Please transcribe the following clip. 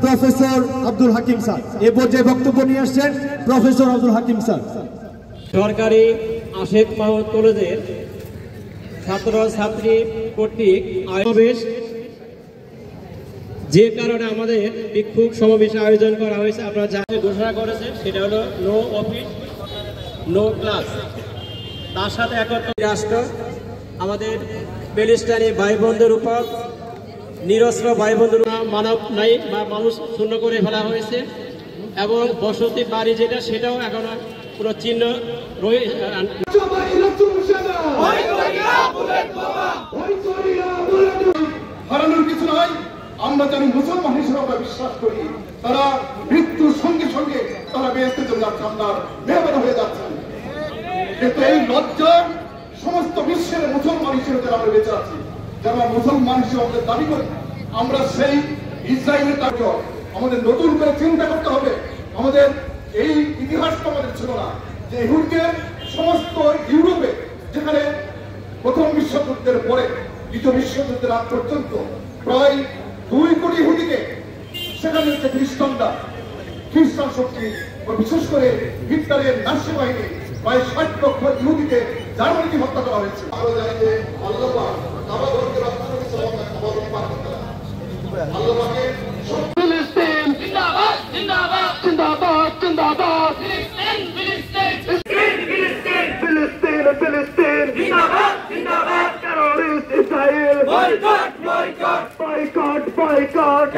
Professor Abdul Hakim sir এ পর্যায়ে বক্তব্য নিয়ে আসছেন প্রফেসর আব্দুল হাকিম স্যার। সরকারি আশেক মাহমুদ কলেজের ছাত্র ছাত্রী কর্তৃক সমাবেশ, যে কারণে আমাদের বিক্ষোভ সমাবেশের আয়োজন করা হয়েছে। আপনারা যা ঘোষণা করেছেন সেটা হলো নো অফিস নো ক্লাস। তার সাথে একত্র রাষ্ট্র আমাদের প্যালেস্টাইনি ভাই বোনদের উপর নিরস্ত্র ভাই বোনদের মানব নাই বা মানুষ শূন্য করে ফেলা হয়েছে এবং বসতি বাড়ি যেটা সেটাও এখনো পুরো চিহ্ন হারানোর কিছু নয়। আমরা জানি মুসলমান হিসেবে আমরা বিশ্বাস করি তারা মৃত্যুর সঙ্গে সঙ্গে তারা বেহেশতের জন্য আপনার মেহমান হয়ে যাচ্ছেন, কিন্তু এই লজ্জা সমস্ত বিশ্বের মুসলমান হিসেবে যারা আমরা বেঁচে আছি, যারা মুসলমান হিসেবে আমাদের দাবি করি, আমরা সেই ইসরায়েলের কাজ আমাদের নতুন করে চিন্তা করতে হবে। আমাদের এই ইতিহাসটা আমাদের ছিল না যে ইহুদিকে সমস্ত ইউরোপে, যেখানে প্রথম বিশ্বযুদ্ধের পরে দ্বিতীয় বিশ্বযুদ্ধের আগ পর্যন্ত প্রায় 2 কোটি ইহুদিকে, সেখানে যে খ্রিস্টান শক্তি বিশেষ করে হিটলারের নাৎসি বাহিনী প্রায় 60 লক্ষ ইহুদিকে জার্মানিতে হত্যা করা হয়েছে। আমরা জানি যে আল্লাহ কাবা ঘরকে রক্ষা করেছে, কাবা ঘর পার করতে হবে। আল্লাহকে ফিলিস্তিন জিন্দাবাদ জিন্দাবাদ জিন্দাবাদ জিন্দাবাদ, ফিলিস্তিন ফিলিস্তিন ফিলিস্তিন ফিলিস্তিন ফিলিস্তিন জিন্দাবাদ জিন্দাবাদ, terrorist Israel boycott boycott boycott boycott.